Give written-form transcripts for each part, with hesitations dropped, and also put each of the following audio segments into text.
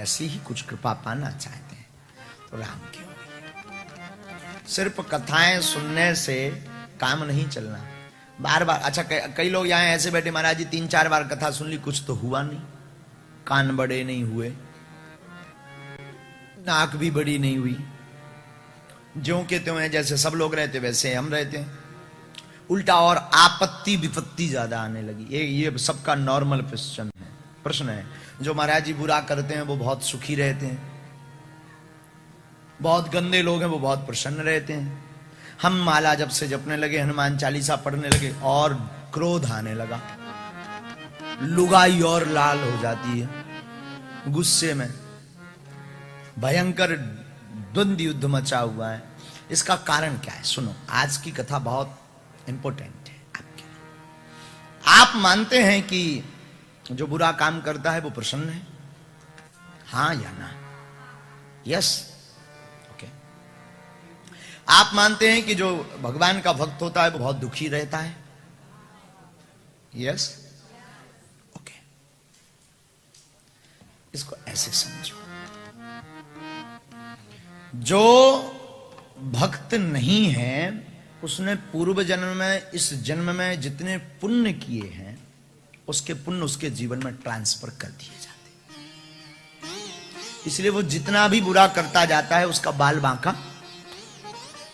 ऐसी ही कुछ कृपा पाना चाहते हैं तो राम की होगी। सिर्फ कथाएं सुनने से काम नहीं चलना, बार बार। अच्छा, कई लोग यहाँ ऐसे बैठे, महाराज जी 3-4 बार कथा सुन ली, कुछ तो हुआ नहीं, कान बड़े नहीं हुए, नाक भी बड़ी नहीं हुई, ज्यों के त्यों हैं, जैसे सब लोग रहते वैसे हम रहते हैं। उल्टा और आपत्ति विपत्ति ज्यादा आने लगी। ये सबका नॉर्मल प्रश्न है। जो महाराज जी बुरा करते हैं वो बहुत सुखी रहते हैं, बहुत गंदे लोग हैं वो बहुत प्रसन्न रहते हैं। हम माला जब से जपने लगे, हनुमान चालीसा पढ़ने लगे, और क्रोध आने लगा, लुगाई और लाल हो जाती है, गुस्से में भयंकर द्वंद्व युद्ध मचा हुआ है। इसका कारण क्या है? सुनो, आज की कथा बहुत इंपॉर्टेंट है आपके लिए। आप मानते हैं कि जो बुरा काम करता है वो प्रसन्न है? हाँ या ना? Yes, okay. आप मानते हैं कि जो भगवान का भक्त होता है वो बहुत दुखी रहता है? Yes, okay. इसको ऐसे समझो, जो भक्त नहीं है उसने पूर्व जन्म में, इस जन्म में जितने पुण्य किए हैं उसके पुण्य उसके जीवन में ट्रांसफर कर दिए जाते हैं। इसलिए वो जितना भी बुरा करता जाता है उसका बाल बांका,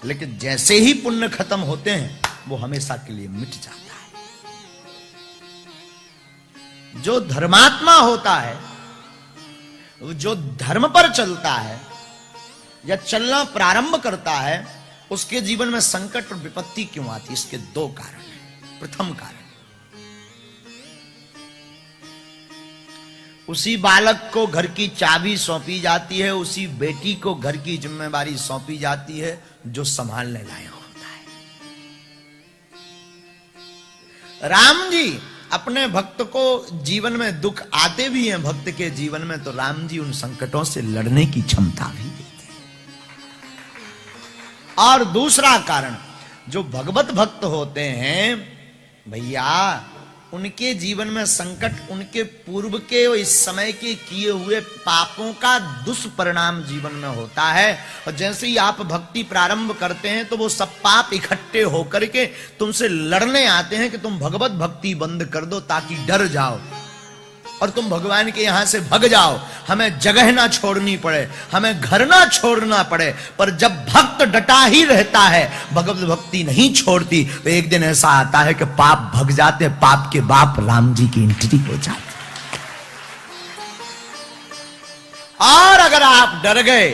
लेकिन जैसे ही पुण्य खत्म होते हैं वो हमेशा के लिए मिट जाता है। जो धर्मात्मा होता है, जो धर्म पर चलता है या चलना प्रारंभ करता है, उसके जीवन में संकट और विपत्ति क्यों आती है? इसके 2 कारण हैं। प्रथम कारण, उसी बालक को घर की चाबी सौंपी जाती है, उसी बेटी को घर की जिम्मेदारी सौंपी जाती है जो संभालने लायक होता है। राम जी अपने भक्त को जीवन में दुख आते भी हैं भक्त के जीवन में, तो राम जी उन संकटों से लड़ने की क्षमता भी देते हैं। और दूसरा कारण, जो भगवत भक्त होते हैं भैया, उनके जीवन में संकट उनके पूर्व के इस समय के किए हुए पापों का दुष्परिणाम जीवन में होता है। और जैसे ही आप भक्ति प्रारंभ करते हैं तो वो सब पाप इकट्ठे होकर के तुमसे लड़ने आते हैं कि तुम भगवत भक्ति बंद कर दो ताकि डर जाओ और तुम भगवान के यहां से भग जाओ, हमें जगह ना छोड़नी पड़े, हमें घर ना छोड़ना पड़े। पर जब भक्त डटा ही रहता है, भगवत भक्ति नहीं छोड़ती, तो एक दिन ऐसा आता है कि पाप भग जाते, पाप के बाप राम जी की एंट्री हो जाती। और अगर आप डर गए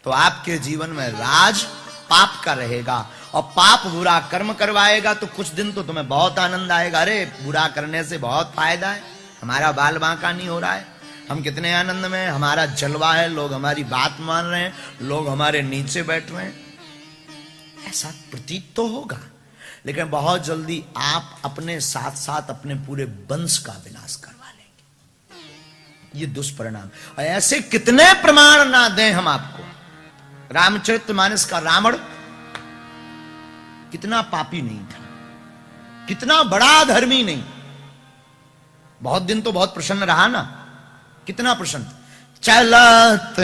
तो आपके जीवन में राज पाप का रहेगा, और पाप बुरा कर्म करवाएगा तो कुछ दिन तो तुम्हें बहुत आनंद आएगा, अरे बुरा करने से बहुत फायदा है, हमारा बाल बांका नहीं हो रहा है, हम कितने आनंद में, हमारा जलवा है, लोग हमारी बात मान रहे हैं, लोग हमारे नीचे बैठ रहे हैं, ऐसा प्रतीत तो होगा। लेकिन बहुत जल्दी आप अपने साथ साथ अपने पूरे वंश का विनाश करवा लेंगे। ये दुष्परिणाम, और ऐसे कितने प्रमाण ना दें हम आपको। रामचरितमानस का रावण कितना पापी नहीं था, कितना बड़ा धर्मी नहीं, बहुत दिन तो बहुत प्रसन्न रहा ना, कितना प्रसन्न। चलत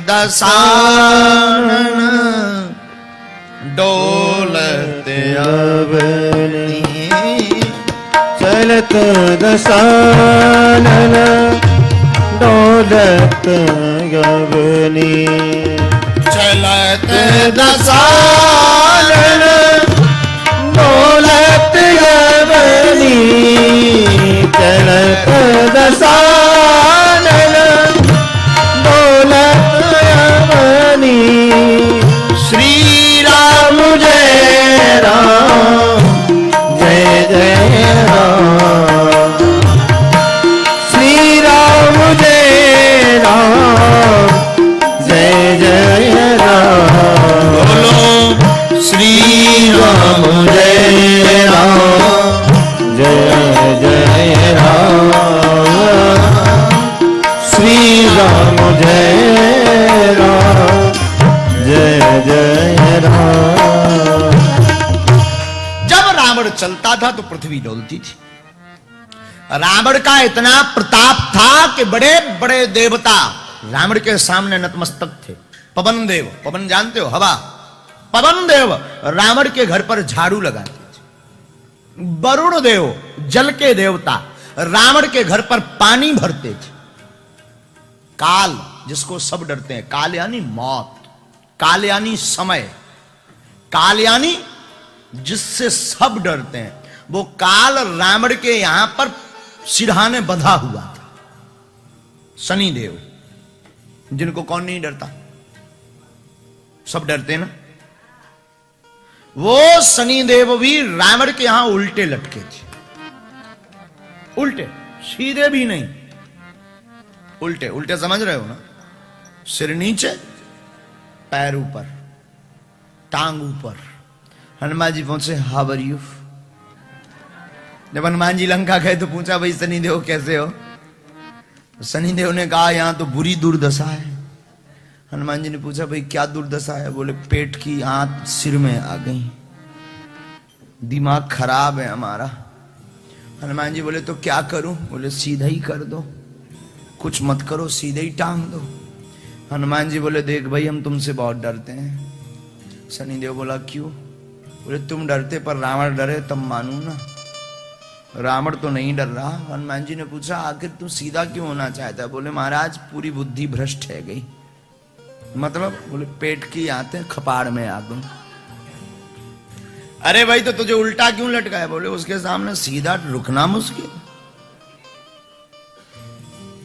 दसानन डोलत अवनी, चलत दसानन डोलत अवनी, चलत दसानन डोलत अवनी, चलत दसानन डोलत अवनी। श्री राम जय राम, जय जय राम, श्री राम जय राम, जय जय राम। बोलो श्री राम जय राम, जय जय राम, श्री राम जय राम, जय जय राम। जब रावण चलता था तो पृथ्वी डोलती थी, रावण का इतना प्रताप था कि बड़े बड़े देवता रावण के सामने नतमस्तक थे। पवन देव, पवन जानते हो, हवा, पवन देव रावण के घर पर झाड़ू लगाते थे। वरुण देव, जल के देवता, रावण के घर पर पानी भरते थे। काल, जिसको सब डरते हैं, काल यानी मौत, काल यानी समय, काल यानी जिससे सब डरते हैं, वो काल रावण के यहां पर सिरहाने बंधा हुआ था। शनिदेव, जिनको कौन नहीं डरता, सब डरते हैं ना। वो शनिदेव भी रावण के यहां उल्टे लटके थे। उल्टे, सीधे भी नहीं, उल्टे। उल्टे समझ रहे हो ना? सिर नीचे, पैर ऊपर, टांग ऊपर। हनुमान जी पहुंचे, हाउ आर यू। जब हनुमान जी लंका गए तो पूछा, भाई शनिदेव कैसे हो? शनिदेव ने कहा, यहां तो बुरी दुर्दशा है। हनुमान जी ने पूछा, भाई क्या दुर्दशा है? बोले, पेट की आंत सिर में आ गई, दिमाग खराब है हमारा। हनुमान जी बोले, तो क्या करूं? बोले, सीधा ही कर दो, कुछ मत करो, सीधे ही टांग दो। हनुमान जी बोले, देख भाई, हम तुमसे बहुत डरते हैं। शनिदेव बोला, क्यों? बोले, तुम डरते पर रावण डरे तब मानू ना। रावण तो नहीं डर रहा। हनुमान जी ने पूछा, आखिर तू सीधा क्यों होना चाहता है? बोले, महाराज पूरी बुद्धि भ्रष्ट है गई। मतलब? बोले, पेट की आंतें खपाड़ में आ गई। अरे भाई, तो तुझे उल्टा क्यों लटकाया? बोले, उसके सामने सीधा रुकना मुश्किल।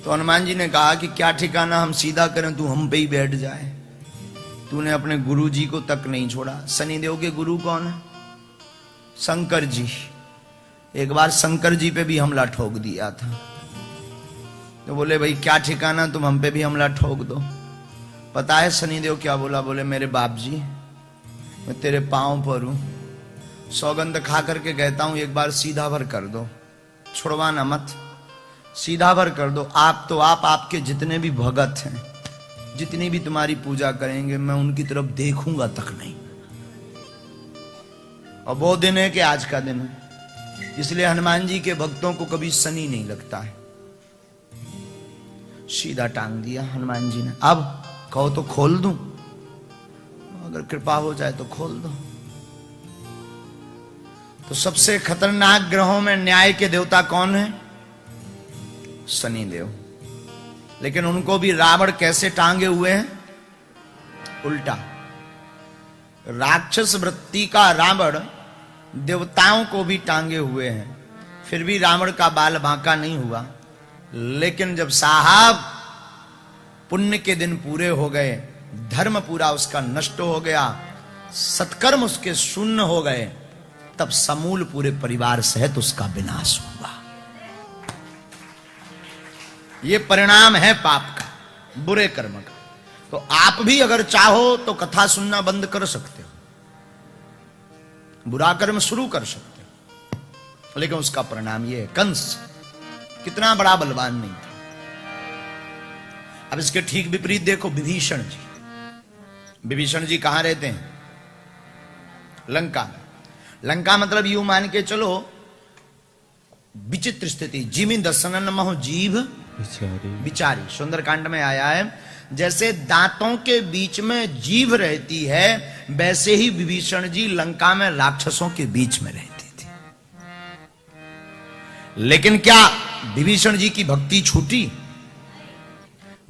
तो हनुमान जी ने कहा कि क्या ठिकाना हम सीधा करें, तू हम पे ही बैठ जाए। तूने अपने गुरु जी को तक नहीं छोड़ा। शनिदेव के गुरु कौन है? शंकर जी। एक बार शंकर जी पे भी हमला ठोक दिया था। तो बोले, भाई क्या ठिकाना, तुम हम पे भी हमला ठोक दो। पता है शनिदेव क्या बोला? बोले, मेरे बाप जी, मैं तेरे पांव पर हूं, सौगंध खा करके कहता हूं, एक बार सीधा भर कर दो, छुड़वाना मत, सीधा भर कर दो। आप तो आपके जितने भी भगत हैं, जितनी भी तुम्हारी पूजा करेंगे, मैं उनकी तरफ देखूंगा तक नहीं। और वो दिन है कि आज का दिन है, इसलिए हनुमान जी के भक्तों को कभी शनि नहीं लगता है। सीधा टांग दिया हनुमान जी ने। अब कहो तो खोल दूं, अगर कृपा हो जाए तो खोल दो। तो सबसे खतरनाक ग्रहों में न्याय के देवता कौन है? शनिदेव। लेकिन उनको भी रावण कैसे टांगे हुए हैं? उल्टा। राक्षस वृत्ति का रावण देवताओं को भी टांगे हुए हैं, फिर भी रावण का बाल बांका नहीं हुआ। लेकिन जब साहब पुण्य के दिन पूरे हो गए, धर्म पूरा उसका नष्ट हो गया, सत्कर्म उसके शून्य हो गए, तब समूल पूरे परिवार सहित उसका विनाश हुआ। यह परिणाम है पाप का, बुरे कर्म का। तो आप भी अगर चाहो तो कथा सुनना बंद कर सकते हो, बुरा कर्म शुरू कर सकते हो, लेकिन उसका परिणाम यह है। कंस कितना बड़ा बलवान नहीं था। अब इसके ठीक विपरीत देखो विभीषण जी। विभीषण जी कहां रहते हैं? लंका। लंका मतलब यूं मान के चलो, विचित्र स्थिति। जिमि दर्शनन महो जीव बिचारी, सुंदरकांड में आया है। जैसे दांतों के बीच में जीव रहती है, वैसे ही विभीषण जी लंका में राक्षसों के बीच में रहते थे। लेकिन क्या विभीषण जी की भक्ति छूटी?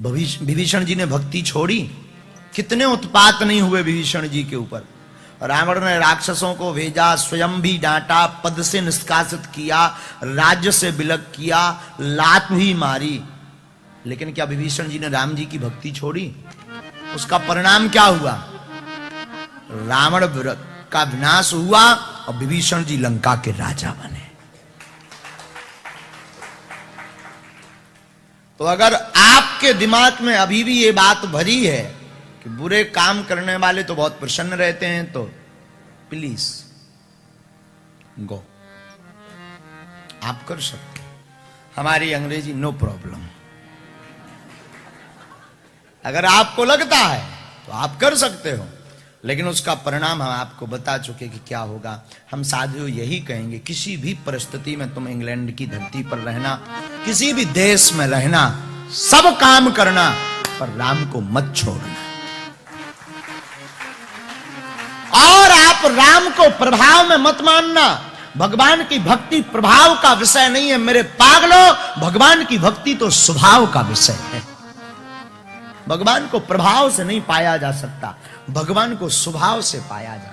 विभीषण जी ने भक्ति छोड़ी? कितने उत्पात नहीं हुए विभीषण जी के ऊपर। रावण ने राक्षसों को भेजा, स्वयं भी डांटा, पद से निष्कासित किया, राज्य से विलग किया, लात भी मारी। लेकिन क्या विभीषण जी ने राम जी की भक्ति छोड़ी? उसका परिणाम क्या हुआ? रावण का विनाश हुआ और विभीषण जी लंका के राजा बने। तो अगर आपके दिमाग में अभी भी ये बात भरी है कि बुरे काम करने वाले तो बहुत प्रसन्न रहते हैं, तो प्लीज गो, आप कर सकते। हमारी अंग्रेजी नो प्रॉब्लम। अगर आपको लगता है तो आप कर सकते हो, लेकिन उसका परिणाम हम आपको बता चुके कि क्या होगा। हम साधु यही कहेंगे, किसी भी परिस्थिति में तुम इंग्लैंड की धरती पर रहना, किसी भी देश में रहना, सब काम करना, पर राम को मत छोड़ना। और आप राम को प्रभाव में मत मानना। भगवान की भक्ति प्रभाव का विषय नहीं है मेरे पागलों, भगवान की भक्ति तो स्वभाव का विषय है। भगवान को प्रभाव से नहीं पाया जा सकता, भगवान को स्वभाव से पाया जाता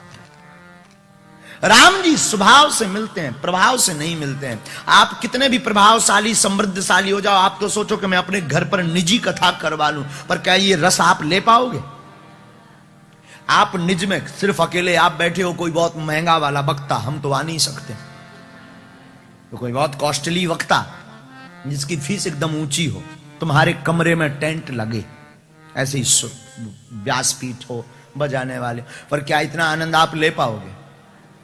है। राम जी स्वभाव से मिलते हैं, प्रभाव से नहीं मिलते हैं। आप कितने भी प्रभावशाली समृद्धशाली हो जाओ, आप तो सोचो कि मैं अपने घर पर निजी कथा करवा लूं, पर क्या ये रस आप ले पाओगे? आप निज में सिर्फ अकेले आप बैठे हो, कोई बहुत महंगा वाला वक्ता, हम तो आ नहीं सकते, तो कोई बहुत कॉस्टली वक्ता जिसकी फीस एकदम ऊंची हो, तुम्हारे कमरे में टेंट लगे, ऐसे ही व्यासपीठ हो, बजाने वाले, पर क्या इतना आनंद आप ले पाओगे?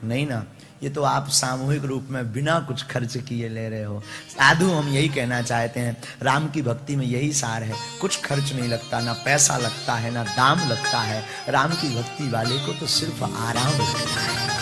नहीं ना। ये तो आप सामूहिक रूप में बिना कुछ खर्च किए ले रहे हो। साधु हम यही कहना चाहते हैं, राम की भक्ति में यही सार है, कुछ खर्च नहीं लगता, ना पैसा लगता है, ना दाम लगता है। राम की भक्ति वाले को तो सिर्फ आराम लगता है।